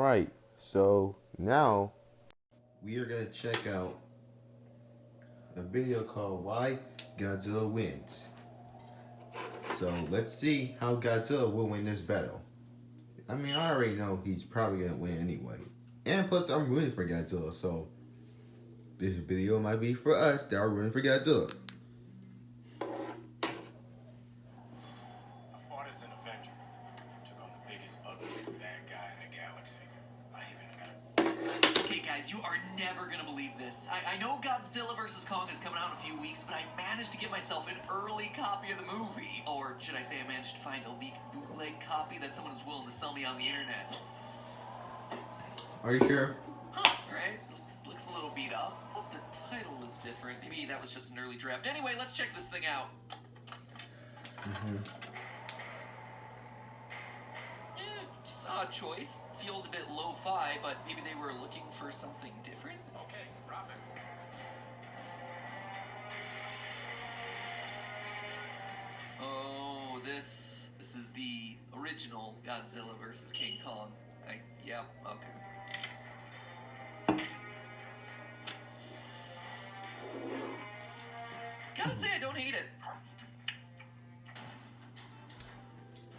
Right, so now we are going to check out a video called Why Godzilla Wins. So let's see how Godzilla will win this battle. I mean, I already know he's probably going to win anyway. And plus, I'm rooting for Godzilla, so this video might be for us that are rooting for Godzilla. I fought as an Avenger. Took on the biggest, ugliest bad guy in the galaxy. I even got Okay, guys, you are never gonna believe this. I know Godzilla vs. Kong is coming out in a few weeks, but I managed to get myself an early copy of the movie. Or should I say I managed to find a leaked bootleg copy that someone was willing to sell me on the internet. Are you sure? Huh, right? Looks a little beat up. Thought the title was different. Maybe that was just an early draft. Anyway, let's check this thing out. It's an odd choice. Feels a bit lo-fi, but maybe they were looking for something different. okay, drop it. Oh, this is the original Godzilla vs. King Kong. Yeah, okay. Gotta say, I don't hate it.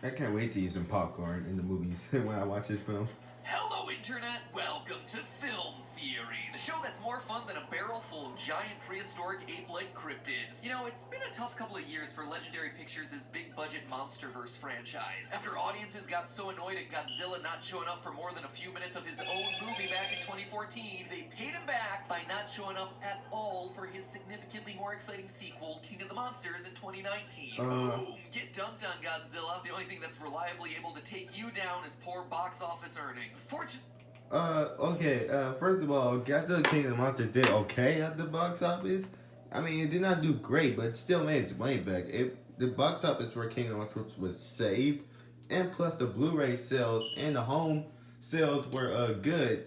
I can't wait to eat some popcorn in the movies when I watch this film. Hello, Internet. Welcome to Film Theory, the show that's more fun than a barrel full of giant prehistoric ape-like cryptids. You know, it's been a tough couple of years for Legendary Pictures' big-budget MonsterVerse franchise. After audiences got so annoyed at Godzilla not showing up for more than a few minutes of his own movie back in 2014, they paid him back by not showing up at all for his significantly more exciting sequel, King of the Monsters, in 2019. Boom! Get dunked on, Godzilla. The only thing that's reliably able to take you down is poor box office earnings. Okay, first of all, Godzilla King of the Monsters did okay at the box office. I mean, it did not do great, but it still made its money back. The box office for King of the Monsters was saved, and plus the Blu-ray sales and the home sales were good,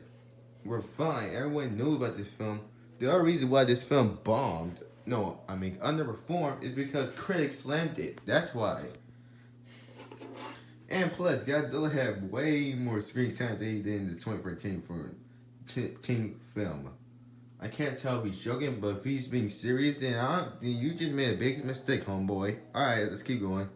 were fine. Everyone knew about this film. The other reason why this film bombed, underperformed, is because critics slammed it. That's why. And plus, Godzilla had way more screen time than he did in the 2014 King film. I can't tell if he's joking, but if he's being serious, then you just made a big mistake, homeboy. Alright, let's keep going.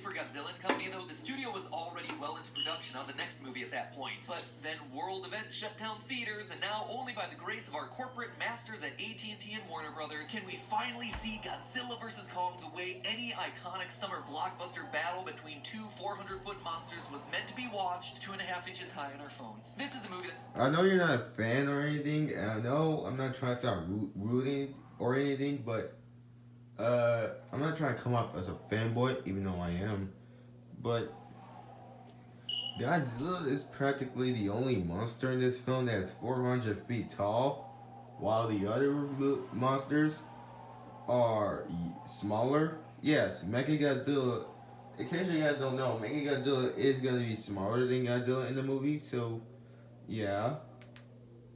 For Godzilla and Company, though, the studio was already well into production on the next movie at that point. But then World Events shut down theaters, and now only by the grace of our corporate masters at AT&T and Warner Brothers can we finally see Godzilla vs. Kong the way any iconic summer blockbuster battle between two 400-foot monsters was meant to be watched 2.5 inches high on our phones. This is a movie that... I know you're not a fan or anything, and I know I'm not trying to start rooting or anything, but I'm not trying to come up as a fanboy, even though I am. But Godzilla is practically the only monster in this film that's 400 feet tall, while the other monsters are smaller. Yes, Mechagodzilla. In case you guys don't know, Mechagodzilla is gonna be smaller than Godzilla in the movie. So, yeah.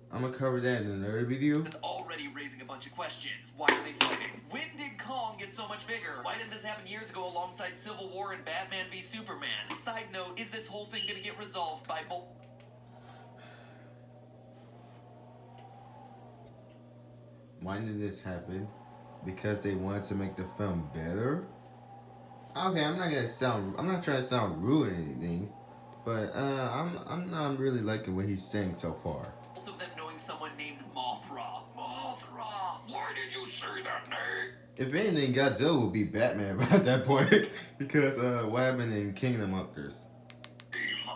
I'm gonna cover that in another video. It's already raising a bunch of questions. Why are they fighting? When did Kong get so much bigger? Why didn't this happen years ago alongside Civil War and Batman v Superman? Side note, is this whole thing gonna get resolved by both? Why did this happen? Because they wanted to make the film better? Okay, I'm not trying to sound rude or anything, but I'm not really liking what he's saying so far. Both of them knowing someone named Mothra. Mothra! Why did you say that name? If anything, Godzilla will be Batman at that point, because what happened in King of the Monsters?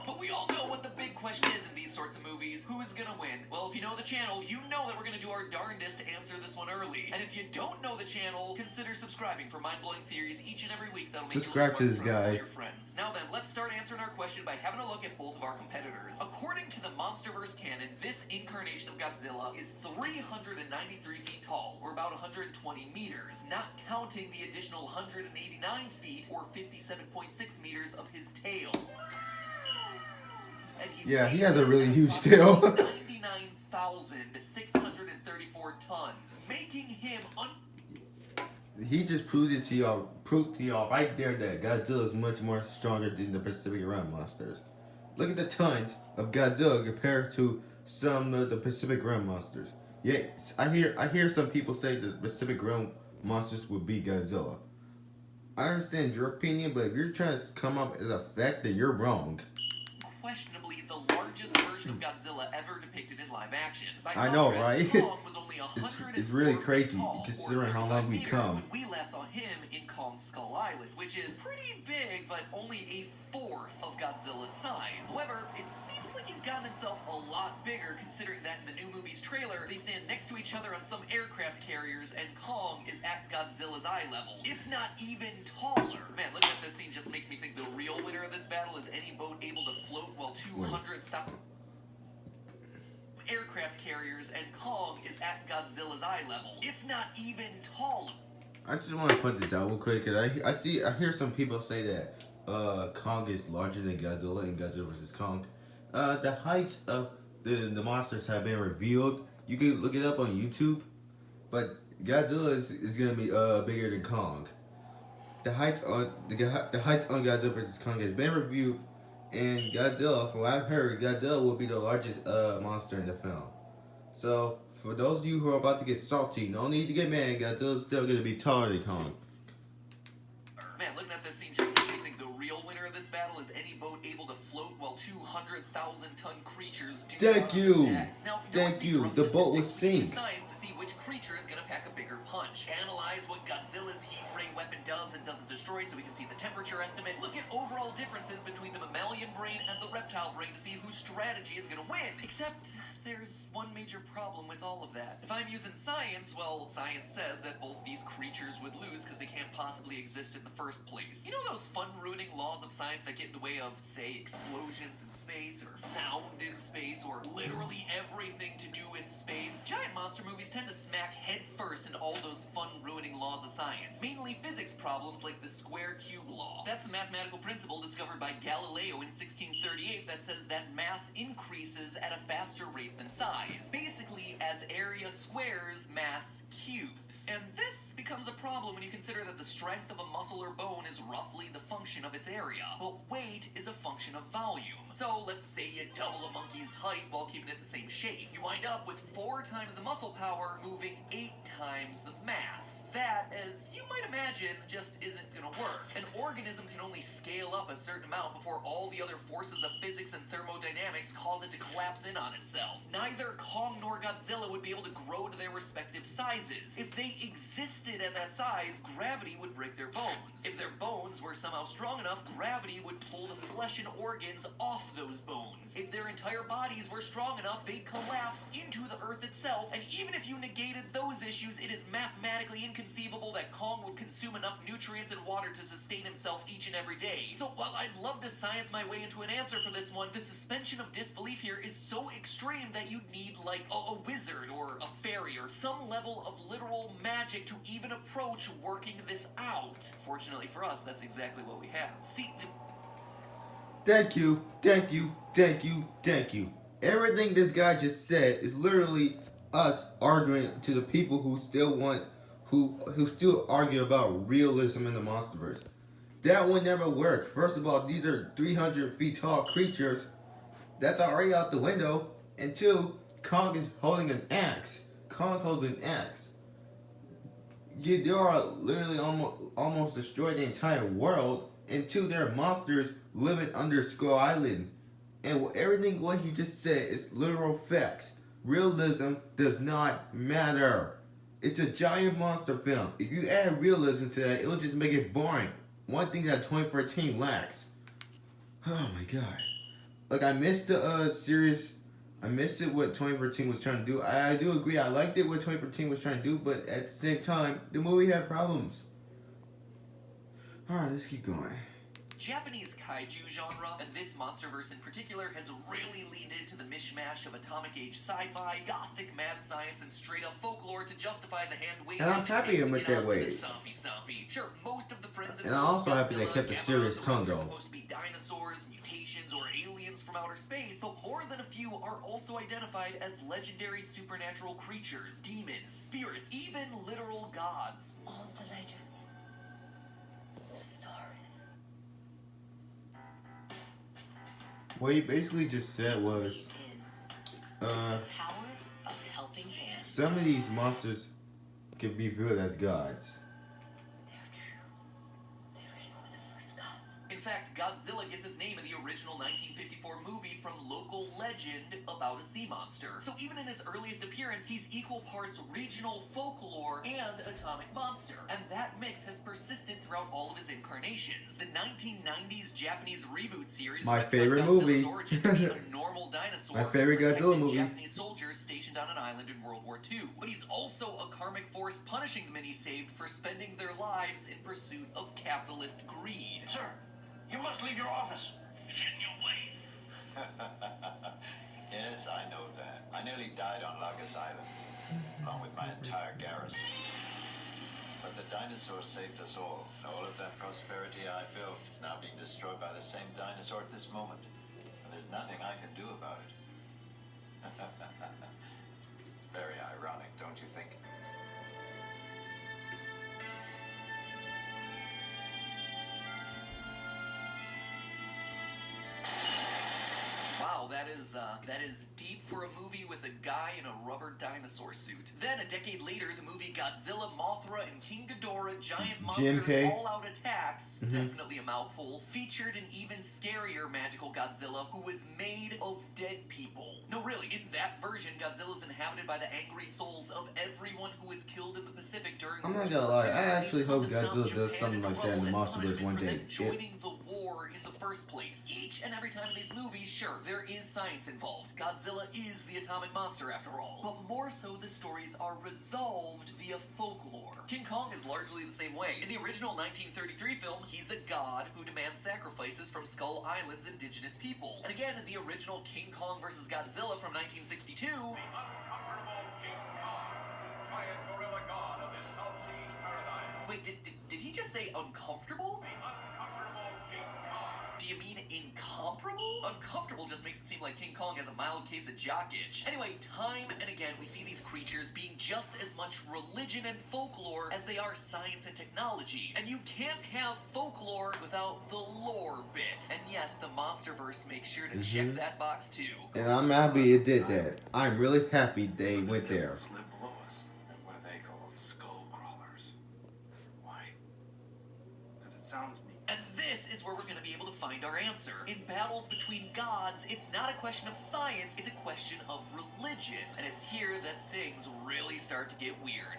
But we all know what the big question is in these sorts of movies. Who is gonna win? Well, if you know the channel, you know that we're gonna do our darndest to answer this one early. And if you don't know the channel, consider subscribing for mind-blowing theories each and every week that'll make Subscribe to you this look smart guy. for your friends. Now then, let's start answering our question by having a look at both of our competitors. According to the MonsterVerse canon, this incarnation of Godzilla is 393 feet tall, or about 120 meters, not counting the additional 189 feet, or 57.6 meters of his tail. Yeah, he has a really huge tail. 99,634 tons, making him He just proved to y'all right there that Godzilla is much more stronger than the Pacific Rim monsters. Look at the tons of Godzilla compared to some of the Pacific Rim monsters. Yeah, I hear some people say the Pacific Rim monsters would beat Godzilla. I understand your opinion, but if you're trying to come up as a fact, then you're wrong. Questionably the largest version of Godzilla ever depicted in live action. By I know, contrast, right? Kong was only It's really 104 crazy feet tall, considering or how 35 long we meters, come. when we last saw him in Kong's Skull Island, which is pretty big, but only a fourth of Godzilla's size. However, it seems like he's gotten himself a lot bigger, considering that in the new movie's trailer, they stand next to each other on some aircraft carriers, and Kong is at Godzilla's eye level, if not even taller. Man, looking at this scene just makes me think the real winner of this battle is any boat able to float while 200,000 aircraft carriers, and Kong is at Godzilla's eye level, if not even taller. I just want to put this out real quick because I hear some people say that Kong is larger than Godzilla in Godzilla vs Kong. The heights of the monsters have been revealed. You can look it up on YouTube, but Godzilla is gonna be bigger than Kong. The heights on Godzilla vs Kong has been reviewed, and Godzilla, from what I've heard, Godzilla will be the largest monster in the film. So for those of you who are about to get salty, no need to get mad. Godzilla's still gonna be taller than Kong. Man, looking at this scene just makes me think the real winner of this battle is any boat able to float while 200,000-ton creatures do Thank not you. attack. Now, Thank knowing these you. rough The boat will statistics, we use sink. science to see which creature is going to pack a bigger punch. Analyze what Godzilla's heat ray weapon does and doesn't destroy so we can see the temperature estimate. Look at overall differences between the mammalian brain and the reptile brain to see whose strategy is going to win. Except there's one major problem with all of that. If I'm using science, well, science says that both these creatures would lose because they can't possibly exist in the first place. You know those fun-ruining laws of science that get in the way of, say, explosions in space, or sound in space, or literally everything to do with space? Giant monster movies tend to smack head first into all those fun-ruining laws of science, mainly physics problems like the square-cube law. That's the mathematical principle discovered by Galileo in 1638 that says that mass increases at a faster rate than size. Basically, as area squares, mass cubes. And this becomes a problem when you consider that the strength of a muscle or bone is roughly the function of its area, but weight is a function of volume. So let's say you double a monkey's height while keeping it the same shape. You wind up with 4 times the muscle power moving 8 times the mass. That, as you might imagine, just isn't gonna work. An organism can only scale up a certain amount before all the other forces of physics and thermodynamics cause it to collapse in on itself. Neither Kong nor Godzilla would be able to grow to their respective sizes. If they existed at that size, gravity would break their bones. If their bones were somehow strong enough, gravity would pull the flesh and organs off those bones. If their entire bodies were strong enough, they'd collapse into the earth itself, and even if you negated those issues, it is mathematically inconceivable that Kong would consume enough nutrients and water to sustain himself each and every day. So while I'd love to science my way into an answer for this one, the suspension of disbelief here is so extreme that you'd need like a wizard or a fairy or some level of literal magic to even approach working this out. Fortunately for us, that's exactly what we have. See, Thank you, thank you, thank you, thank you. Everything this guy just said is literally us arguing to the people who still still argue about realism in the Monsterverse. That would never work. First of all, these are 300 feet tall creatures. That's already out the window. And 2, Kong is holding an axe. Kong holds an axe. Yeah, they are literally almost destroyed the entire world. And 2, there are monsters living under Skull Island. And everything what he just said is literal facts. Realism does not matter. It's a giant monster film. If you add realism to that, it'll just make it boring. One thing that 2014 lacks. Oh my god. Like, I missed the series. I missed it what 2014 was trying to do. I do agree. I liked it what 2014 was trying to do, but at the same time, the movie had problems. Alright, let's keep going. Japanese kaiju genre, and this Monsterverse in particular, has really leaned into the mishmash of atomic age sci-fi, gothic mad science, and straight up folklore to justify the hand waving. And I'm happy it went that way. Stompy. Sure, most of the friends in And I'm also happy they kept a serious tone though. though. Supposed to be dinosaurs, mutations, or aliens from outer space, but more than a few are also identified as legendary supernatural creatures, demons, spirits, even literal gods. All the legends, the stories. What he basically just said was, uh, Power of helping hands. some of these monsters can be viewed as gods. They're true. They really were the first gods. In fact, Godzilla gets his name in the original 1954 movie from local legend about a sea monster. So even in his earliest appearance, he's equal parts regional folklore and atomic monster. And that mix has persisted throughout all of his incarnations. The 1990s Japanese reboot series My reflect favorite Godzilla's movie. origin to be a normal dinosaur My favorite who protected Godzilla movie. Japanese soldiers stationed on an island in World War II. But he's also a karmic force punishing the men he saved for spending their lives in pursuit of capitalist greed. Sir, you must leave your office. It's in your way. Yes, I know that. I nearly died on Lagos Island, along with my entire garrison. But the dinosaur saved us all. And all of that prosperity I built is now being destroyed by the same dinosaur at this moment. And there's nothing I can do about it. Very ironic, don't you think? Wow, that is deep for a movie with a guy in a rubber dinosaur suit. Then a decade later, the movie Godzilla, Mothra, and King Ghidorah, Giant Monsters GMK. All-Out Attacks, definitely a mouthful, featured an even scarier magical Godzilla who was made of dead people. No, really, in that version, Godzilla is inhabited by the angry souls of everyone who was killed in the Pacific during I'm the not World gonna War lie, II. I actually hope He's come to Godzilla stop does Japan something and the like that in the rubble as MonsterVerse one punishment for day. them joining the war in the first place. Each and every time in these movies, sure, there is science involved. Godzilla is the atomic monster after all. But more so, the stories are resolved via folklore. King Kong is largely the same way. In the original 1933 film, he's a god who demands sacrifices from Skull Island's indigenous people. And again, in the original King Kong vs. Godzilla from 1962, Uncomfortable King Kong, giant gorilla god of this South Seas paradise. wait, did he just say uncomfortable? The uncomfortable King Kong. Do you mean incomparable? Uncomfortable just makes it seem like King Kong has a mild case of jock itch. Anyway, time and again we see these creatures being just as much religion and folklore as they are science and technology. And you can't have folklore without the lore bit. And yes, the MonsterVerse makes sure to check that box too. And I'm happy it did that. I'm really happy they went there. Live below us. And what are they called? Skull crawlers. Why? Because it sounds neat. And this is where we're going to be able to find our answer. In battles between gods, it's not a question of science, it's a question of religion. And it's here that things really start to get weird.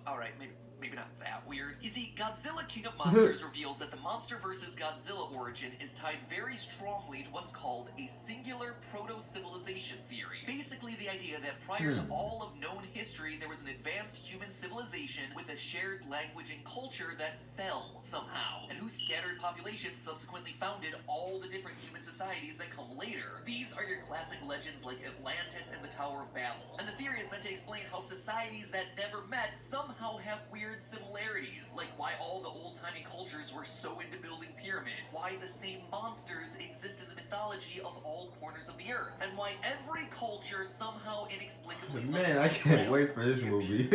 Alright, maybe not that weird. You see, Godzilla King of Monsters reveals that the Monster vs. Godzilla origin is tied very strongly to what's called a singular proto-civilization theory. Basically the idea that prior to all of known history, there was an advanced human civilization with a shared language and culture that fell somehow, and whose scattered population subsequently founded all the different human societies that come later. These are your classic legends like Atlantis and the Tower of Babel. And the theory is meant to explain how societies that never met somehow have weird similarities, like why all the old-timey cultures were so into building pyramids, why the same monsters exist in the mythology of all corners of the earth, and why every culture somehow inexplicably Man, I can't wait for this movie.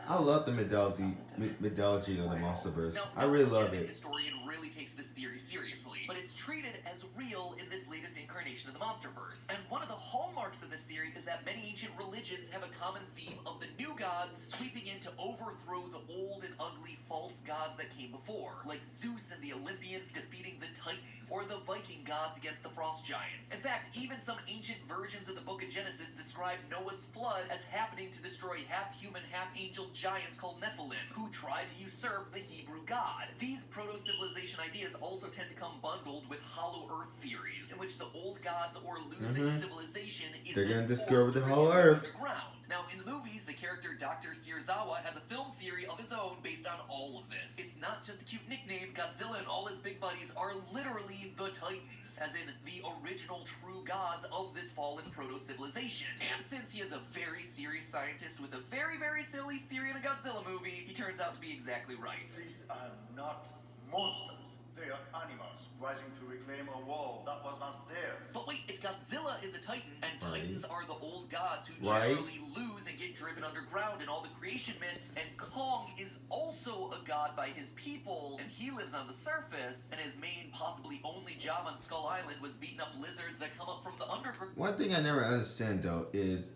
I love the mythology of the MonsterVerse. Now, I really no love legitimate it. historian really takes this theory seriously, but it's treated as real in this latest incarnation of the MonsterVerse. And one of the hallmarks of this theory is that many ancient religions have a common theme of the new gods sweeping in to overthrow the old and ugly false gods that came before, like Zeus and the Olympians defeating the Titans, or the Viking gods against the frost giants. In fact, even some ancient versions of the book of Genesis describe Noah's flood as happening to destroy half-human, half-angel giants called Nephilim, who tried to usurp the Hebrew god. These proto-civilization ideas also tend to come bundled with hollow earth theories, in which the old gods or losing civilization is They're then gonna forced discover to the hollow retreat earth. underground. Now, in the movies, the character Dr. Searzawa has a film theory of his own based on all of this. It's not just a cute nickname. Godzilla and all his big buddies are literally the Titans, as in the original true gods of this fallen proto-civilization. And since he is a very serious scientist with a very, very silly theory in a Godzilla movie, he turns out to be exactly right. These are not monsters. They are animals rising to reclaim a world that was once theirs. But wait, if if Godzilla is a titan, and titans are the old gods who Right. generally lose and get driven underground in all the creation myths, and Kong is also a god by his people, and he lives on the surface, and his main, possibly only job on Skull Island was beating up lizards that come up from the underground. One thing I never understand though is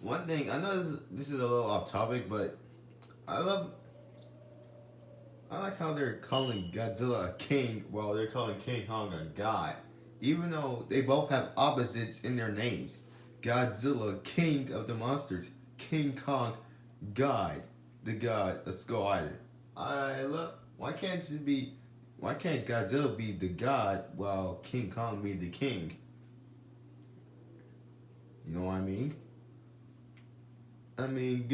one thing I know this is a little off topic, but I like how they're calling Godzilla a king while they're calling King Kong a god, even though they both have opposites in their names. Godzilla, king of the monsters. King Kong, god, the god of Skull Island. Why can't Godzilla be the god while King Kong be the king? You know what I mean? I mean,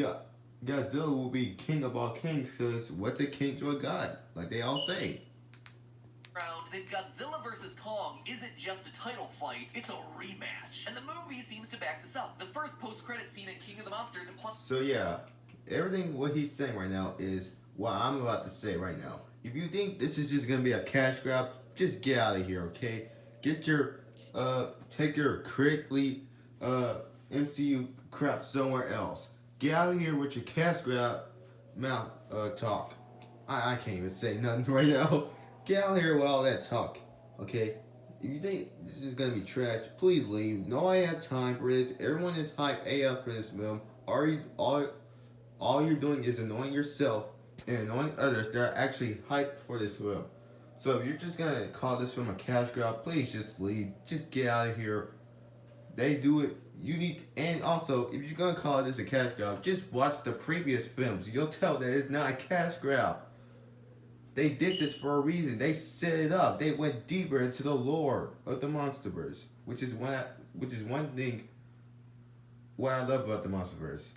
Godzilla will be king of all kings because what's a king to a god? Like they all say. That Godzilla vs. Kong isn't just a title fight, it's a rematch. And the movie seems to back this up. The first post-credit scene in King of the Monsters implies... So yeah, everything what he's saying right now is what I'm about to say right now. If you think this is just gonna be a cash grab, just get out of here, okay? Get your take your critically MCU crap somewhere else. Get out of here with your cash grab mouth talk. I can't even say nothing right now. Get out of here with all that talk, okay? If you think this is gonna be trash, please leave. Nobody has time for this. Everyone is hyped AF for this film. All you're doing is annoying yourself and annoying others that are actually hyped for this film. So if you're just gonna call this film a cash grab, please just leave. Just get out of here. They do it. And also, if you're gonna call this a cash grab, just watch the previous films. You'll tell that it's not a cash grab. They did this for a reason. They set it up. They went deeper into the lore of the MonsterVerse, which is one thing what I love about the MonsterVerse.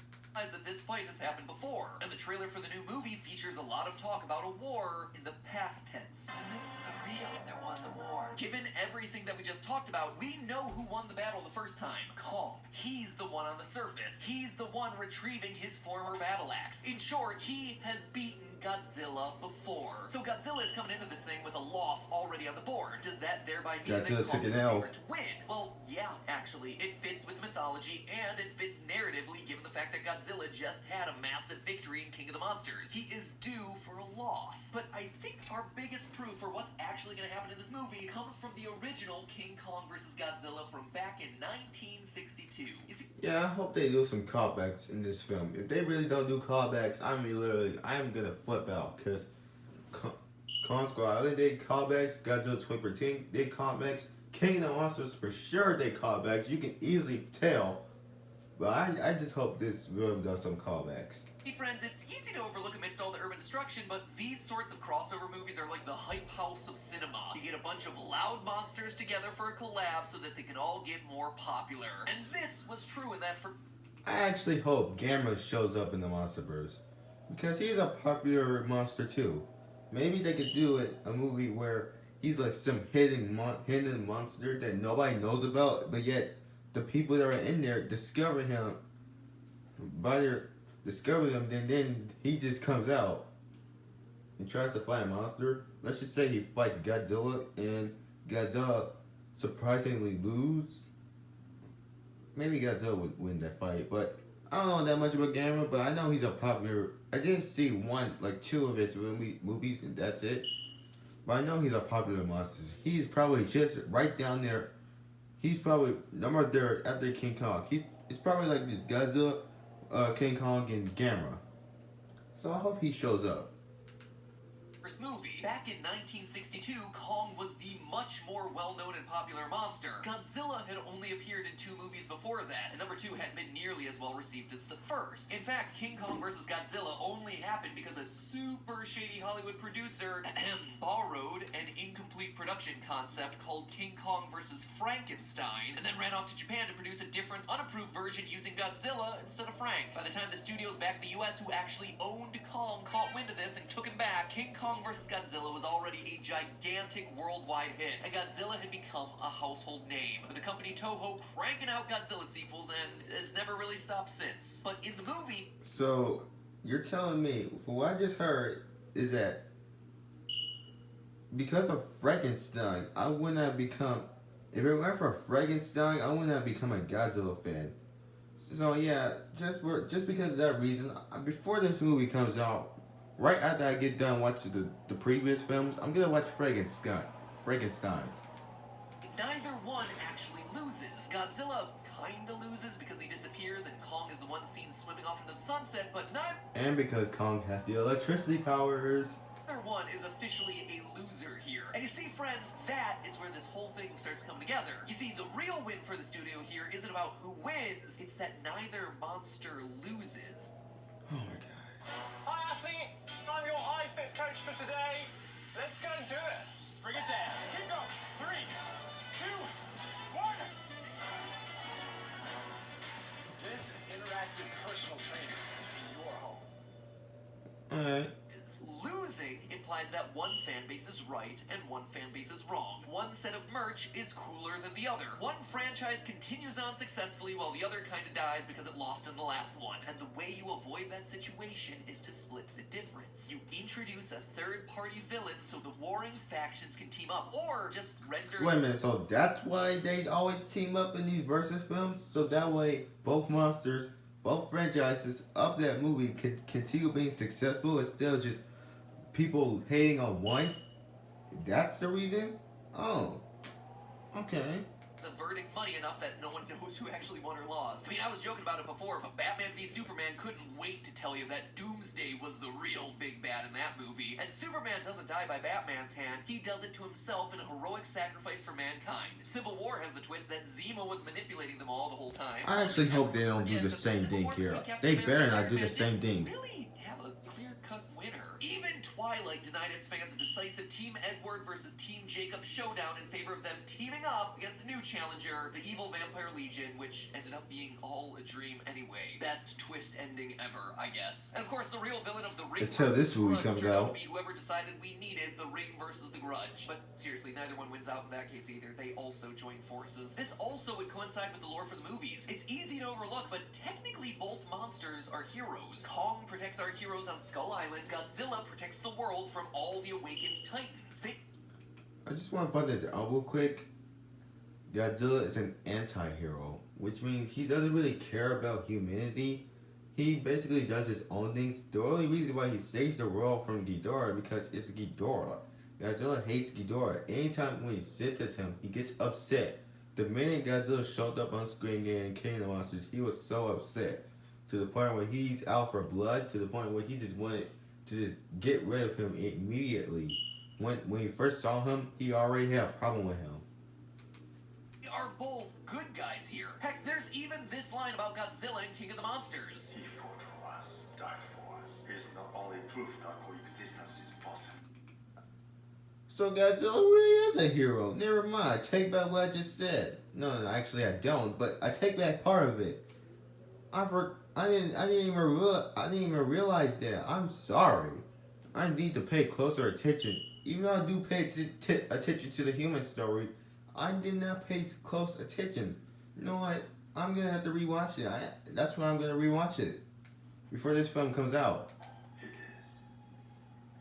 that this fight has happened before, and the trailer for the new movie features a lot of talk about a war in the past tense. The myths are real. There was a war. Given everything that we just talked about, we know who won the battle the first time. Kong. He's the one on the surface. He's the one retrieving his former battle axe. In short, he has beaten Godzilla before. So Godzilla is coming into this thing with a loss already on the board. Does that thereby mean that Kong's the favorite to win? Well, yeah, actually. It fits with the mythology, and it fits narratively given the fact that Godzilla just had a massive victory in King of the Monsters. He is due for a loss. But I think our biggest proof for what's actually going to happen in this movie comes from the original King Kong vs. Godzilla from back in 1962. You see, yeah, I hope they do some callbacks in this film. If they really don't do callbacks, I'm gonna flip out, because Kong Skull Island did callbacks, Godzilla 2013 did callbacks, King of the Monsters for sure did callbacks. You can easily tell. But I just hope this film does some callbacks. hey friends, it's easy to overlook amidst all the urban destruction, but these sorts of crossover movies are like the hype house of cinema. You get a bunch of loud monsters together for a collab so that they can all get more popular. And this was true in that for... I actually hope Gamera shows up in the MonsterVerse, because he's a popular monster too. Maybe they could do a movie where he's like some hidden monster that nobody knows about, but yet the people that are in there discover him. Then he just comes out and tries to fight a monster. Let's just say he fights Godzilla and Godzilla surprisingly lose. Maybe Godzilla would win that fight, but I don't know that much about Gamera, but I know he's a popular... I didn't see two of his movies, and that's it. But I know he's a popular monster. He's probably just right down there. He's probably number third after King Kong. It's probably like this Godzilla, King Kong, and Gamera. So I hope he shows up. First movie. Back in 1962, Kong was the much more well-known and popular monster. Godzilla had only appeared in 2 movies before that, and number 2 hadn't been nearly as well received as the first. In fact, King Kong vs. Godzilla only happened because a super shady Hollywood producer borrowed an incomplete production concept called King Kong vs. Frankenstein, and then ran off to Japan to produce a different, unapproved version using Godzilla instead of Frank. By the time the studios back in the US who actually owned Kong caught wind of this and took him back, King Kong vs. Godzilla was already a gigantic worldwide hit, and Godzilla had become a household name, with the company Toho cranking out Godzilla sequels and has never really stopped since. But in the movie... So, you're telling me, from what I just heard, is that because of Frankenstein, I would not become If it weren't for Frankenstein, I would not become a Godzilla fan. So yeah, just because of that reason, before this movie comes out, right after I get done watching the previous films, I'm gonna watch Frankenstein. Frankenstein. Neither one actually loses. Godzilla kinda loses because he disappears and Kong is the one seen swimming off into the sunset, but neither And because Kong has the electricity powers. one is officially a loser here. And you see, friends, that is where this whole thing starts coming together. You see, the real win for the studio here isn't about who wins, it's that neither monster loses. Oh my god. Hi, athlete. I'm your iFit coach for today. Let's go and do it. Bring it down. Keep going. 3, 2, 1. This is interactive personal training in your home. Alright. Losing implies that one fan base is right and one fan base is wrong. One set of merch is cooler than the other. One franchise continues on successfully while the other kinda dies because it lost in the last one. And the way you avoid that situation is to split the difference. You introduce a third-party villain so the warring factions can team up, or just render... Wait a minute, so that's why they always team up in these versus films? So that way both monsters, both franchises of that movie can continue being successful instead of just people hating on one? That's the reason? Oh. Okay. the verdict money enough that no one knows who actually won or lost. I mean, I was joking about it before, but Batman v Superman couldn't wait to tell you that Doomsday was the real big bad in that movie. And Superman doesn't die by Batman's hand, he does it to himself in a heroic sacrifice for mankind. Civil War has the twist that Zemo was manipulating them all the whole time. I actually hope they don't do the same thing here. They better not do the same thing. Really have a clear-cut winner. Even Twilight denied its fans a decisive Team Edward versus Team Jacob showdown in favor of them teaming up against a new challenger, the Evil Vampire Legion, which ended up being all a dream anyway. Best twist ending ever, I guess. And of course, the real villain of The Ring Until versus this The movie Grudge comes turned out out. to be whoever decided we needed The Ring versus The Grudge. But seriously, neither one wins out in that case either. They also join forces. This also would coincide with the lore for the movies. It's easy to overlook, but technically both monsters are heroes. Kong protects our heroes on Skull Island. Godzilla protects the world from all the awakened titans. I just want to put this out real quick. Godzilla is an anti-hero, which means he doesn't really care about humanity. He basically does his own things. The only reason why he saves the world from Ghidorah because it's Ghidorah. Godzilla hates Ghidorah. Anytime when he sits at him, he gets upset. The minute Godzilla showed up on screen in King of the Monsters, he was so upset. To the point where he's out for blood, to the point where he just wanted to just get rid of him immediately. When he first saw him, he already had a problem with him. We are both good guys here. Heck, there's even this line about Godzilla in King of the Monsters. He fought for us, died for us. He's not only proof that coexistence is possible. So Godzilla really is a hero. Never mind. Take back what I just said. No, actually I don't. But I take back part of it. I didn't even realize that. I'm sorry. I need to pay closer attention. Even though I do pay attention to the human story, I did not pay close attention. You know what? I'm gonna have to rewatch it. That's why I'm gonna rewatch it before this film comes out. It is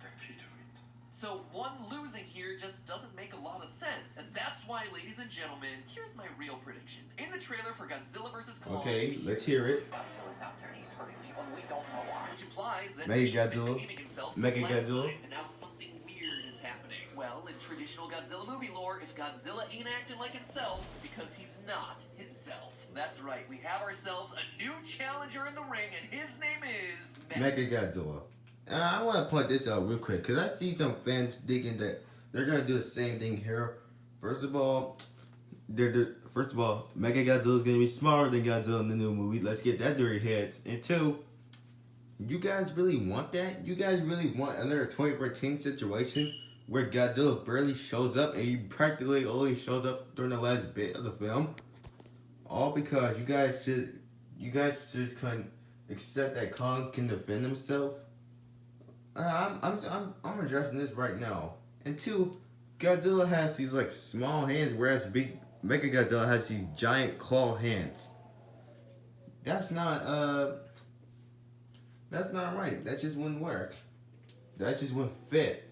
the key to it. So one losing here just doesn't make a lot of sense. And that's why, ladies and gentlemen, here's my real prediction. In the trailer for Godzilla vs. Kong... Okay, let's hear it. Godzilla's out there and he's hurting people and we don't know why. Which implies that Mega he's been Godzilla. behaving himself since Mega last Godzilla. time, and now something weird is happening. Well, in traditional Godzilla movie lore, if Godzilla ain't acting like himself, it's because he's not himself. That's right, we have ourselves a new challenger in the ring, and his name is... Mega Godzilla. And I want to point this out real quick because I see some fans thinking that they're gonna do the same thing here. First of all, Mega Godzilla is gonna be smarter than Godzilla in the new movie. Let's get that through your heads. And two, you guys really want that? You guys really want another 2014 situation where Godzilla barely shows up and he practically only shows up during the last bit of the film? All because you guys just couldn't accept that Kong can defend himself. I'm addressing this right now. And two, Godzilla has these like small hands, whereas big Mega Godzilla has these giant claw hands. That's not right. That just wouldn't work. That just wouldn't fit.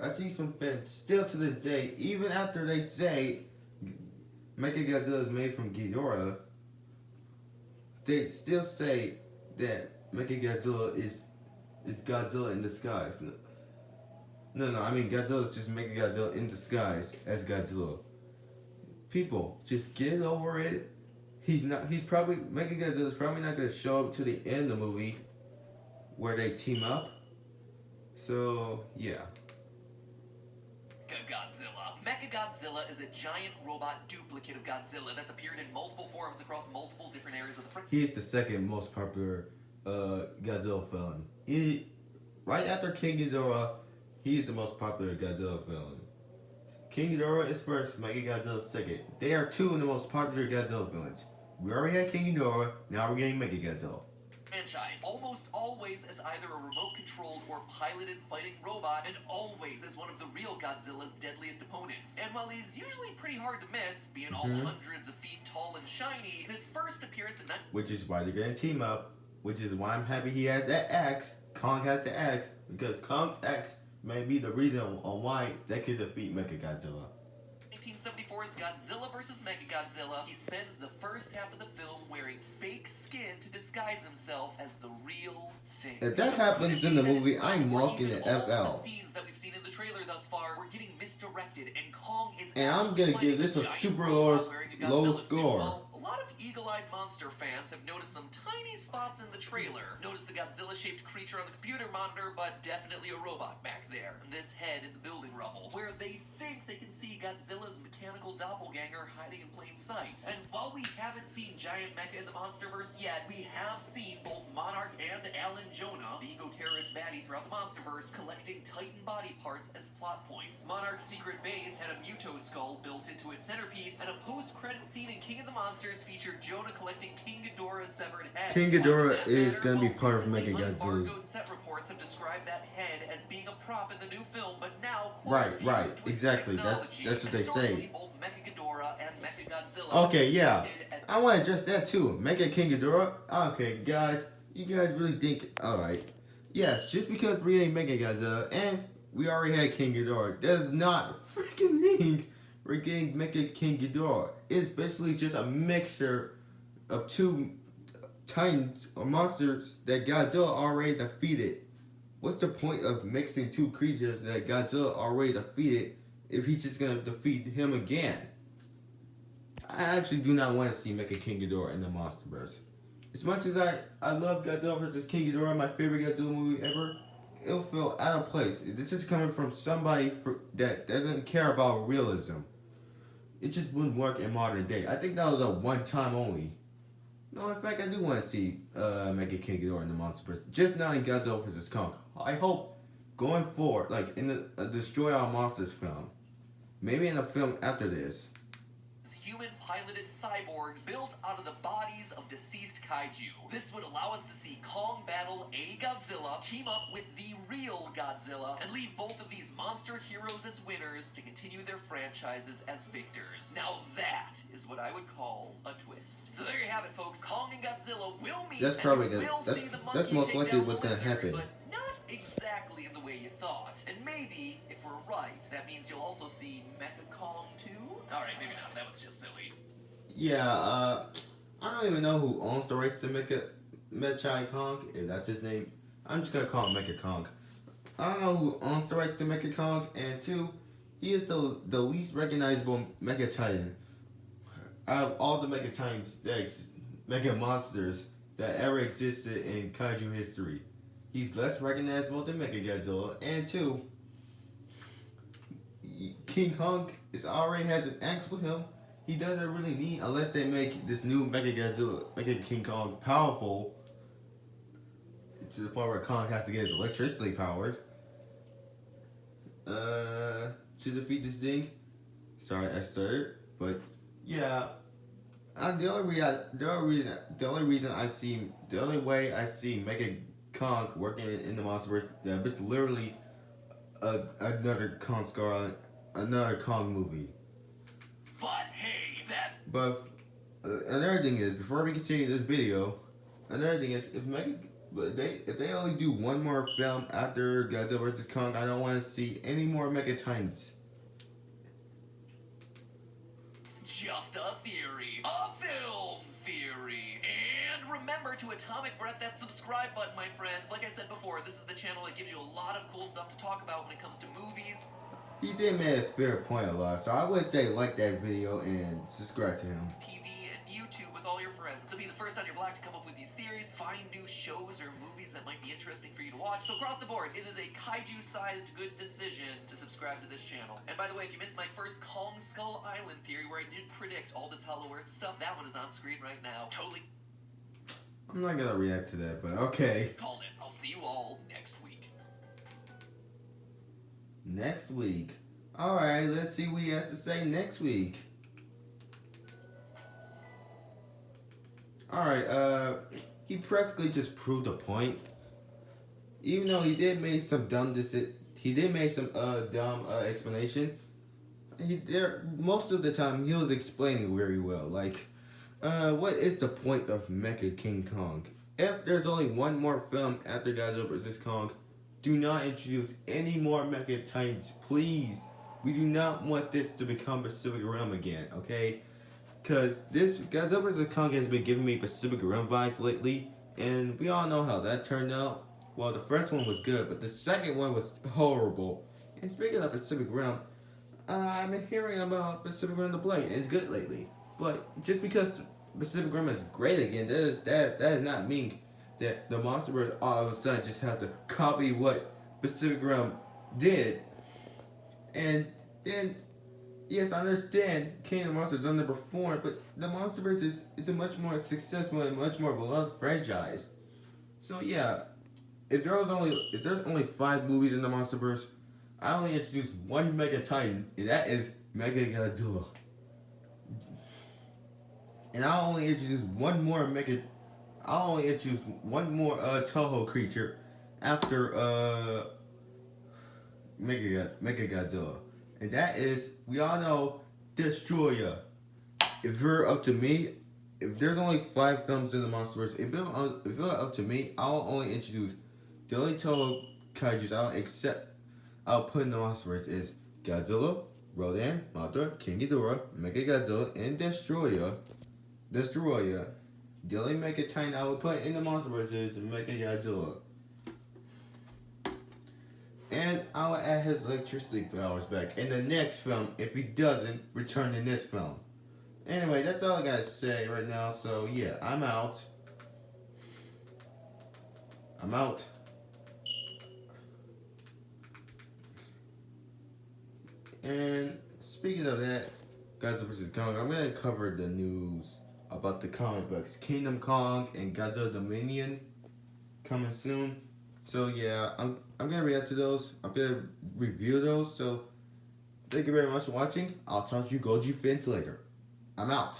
I see some fans still to this day, even after they say Mechagodzilla is made from Ghidorah, they still say that Mechagodzilla is Godzilla in disguise. No, I mean Godzilla is just Mechagodzilla in disguise as Godzilla. People, just get over it. Mechagodzilla is probably not gonna show up to the end of the movie where they team up. So yeah. Godzilla. Mechagodzilla is a giant robot duplicate of Godzilla that's appeared in multiple forms across multiple different areas of the franchise. He is the second most popular Godzilla villain. Right after King Ghidorah, he is the most popular Godzilla villain. King Ghidorah is first, Mechagodzilla is second. They are two of the most popular Godzilla villains. We already had King Ghidorah, now we're getting Mechagodzilla. Franchise almost always as either a remote-controlled or piloted fighting robot, and always as one of the real Godzilla's deadliest opponents. And while he's usually pretty hard to miss, being all hundreds of feet tall and shiny, in his first appearance in which is why they're gonna team up, which is why I'm happy he has that axe. Kong has the axe, because Kong's axe may be the reason on why they could defeat Mechagodzilla. 1974's Godzilla vs. Mechagodzilla, he spends the first half of the film wearing fake skin to disguise himself as the real thing. If that happens in the movie, I'm walking the F all out. the scenes that we've seen in the trailer thus far, we're getting misdirected, and Kong is And I'm actually gonna give this a fighting super giant low, robot wearing a low Godzilla suit. score. Well, a lot of eagle-eyed monster fans have noticed some tiny spots in the trailer. Notice the Godzilla-shaped creature on the computer monitor, but definitely a robot back there. And this head in the building rubble, where they think they can see Godzilla's mechanical doppelganger hiding in plain sight. And while we haven't seen Giant Mecha in the Monsterverse yet, we have seen both Monarch and Alan Jonah, the eco-terrorist baddie throughout the Monsterverse, collecting Titan body parts as plot points. Monarch's secret base had a Muto skull built into its centerpiece, and a post-credit scene in King of the Monsters featured Jonah collecting King Ghidorah's severed head. King Ghidorah is gonna be part of Recently, Mechagodzilla. unembargoed set reports have described that head as being a prop in the new film, but now Right, fused with exactly. That's technology. what they And certainly say. both Mechagodzilla and Mechagodzilla Okay, yeah. did at I want to address that too. Mecha King Ghidorah. Okay, guys, you guys really think? All right. Yes, just because we ain't Mechagodzilla and we already had King Ghidorah does not freaking mean we're getting Mecha King Ghidorah. It's basically just a mixture of two titans or monsters that Godzilla already defeated. What's the point of mixing two creatures that Godzilla already defeated if he's just gonna defeat him again? I actually do not want to see Mecha King Ghidorah in the Monsterverse. As much as I love Godzilla vs. King Ghidorah, my favorite Godzilla movie ever, it'll feel out of place. This is coming from somebody that doesn't care about realism. It just wouldn't work in modern day. I think that was a one-time only. No, in fact, I do want to see Mecha King Ghidorah in the Monsterverse. Just not in Godzilla vs. Kong. I hope going forward, like in the Destroy All Monsters film, maybe in a film after this, human piloted cyborgs built out of the bodies of deceased kaiju. This would allow us to see Kong battle a Godzilla, team up with the real Godzilla, and leave both of these monster heroes as winners to continue their franchises as victors. Now that is what I would call a twist. So there you have it, folks. Kong and Godzilla will meet. That's probably and we gonna- will that's- see the that's monkey most take likely down what's the gonna lizard, happen. But not exactly in the way you thought. And maybe, if we're right, that means you'll also see Mecha Kong too? Alright, maybe not. That was just silly. yeah, I don't even know who owns the rights to Mecha Kong, if that's his name. I'm just gonna call him Mecha Kong. I don't know who owns the rights to Mecha Kong, and two, he is the least recognizable Mecha Titan out of all the Mecha Titans, Mecha Monsters that ever existed in kaiju history. He's less recognizable than Mechagodzilla, and two, King Kong already has an axe with him. He doesn't really need, unless they make this new Mechagodzilla, Mecha King Kong powerful to the point where Kong has to get his electricity powers to defeat this thing. Sorry, I stuttered, but yeah. The only way I see Mecha Kong working in the Monsterverse, it's literally another Kong another Kong movie. But hey, that But another thing is, before we continue this video, another thing is, if But if they only do one more film after Godzilla vs Kong, I don't want to see any more Mega Titans. It's just a theory. A film theory. And remember to atomic breath that subscribe button, my friends. Like I said before, this is the channel that gives you a lot of cool stuff to talk about when it comes to movies. He did make a fair point a lot, so I would say like that video and subscribe to him. TV and YouTube with all your friends. So be the first on your block to come up with these theories, find new shows or movies that might be interesting for you to watch. So across the board, it is a kaiju-sized good decision to subscribe to this channel. And by the way, if you missed my first Kong Skull Island theory where I did predict all this Hollow Earth stuff, that one is on screen right now. Totally I'm not gonna react to that, but okay. called it. I'll see you all next week. Next week. Alright, let's see what he has to say next week. Alright, he practically just proved a point. Even though he did make some dumb explanation. Most of the time he was explaining very well. Like, what is the point of Mecha King Kong? If there's only one more film after Godzilla vs Kong, do not introduce any more Mecha Titans, please. We do not want this to become Pacific Rim again, okay? Because this Godzilla vs Kong has been giving me Pacific Rim vibes lately, and we all know how that turned out. Well, the first one was good, but the second one was horrible. And speaking of Pacific Rim, I've been hearing about Pacific Rim the Blade, and it's good lately. But just because Pacific Rim is great again, that does not mean that the MonsterVerse all of a sudden just have to copy what Pacific Rim did. And then, yes, I understand King of the Monsters underperformed, but the MonsterVerse is a much more successful and much more beloved franchise. So yeah, if there's only 5 movies in the MonsterVerse, I only introduce one Mega Titan, and that is Mega Godzilla. And I'll only introduce one more Toho creature after Mega Godzilla. And that is, we all know, Destroyer. If you're up to me, if there's only 5 films in the MonsterVerse, if you're up to me, I'll only introduce the only Toho kaijus I'll put in the MonsterVerse is Godzilla, Rodan, Mothra, King Ghidorah, Mega Godzilla, and Destroyer. The only Mega Titan I would put in the MonsterVerse is Mega Godzilla. And I will add his electricity powers back in the next film if he doesn't return in this film. Anyway, that's all I gotta say right now. So yeah, I'm out. And speaking of that, Godzilla vs Kong, I'm gonna cover the news about the comic books Kingdom Kong and Godzilla Dominion coming soon. So yeah, I'm gonna react to those. I'm gonna review those. So thank you very much for watching. I'll talk to you Goji fans later. I'm out.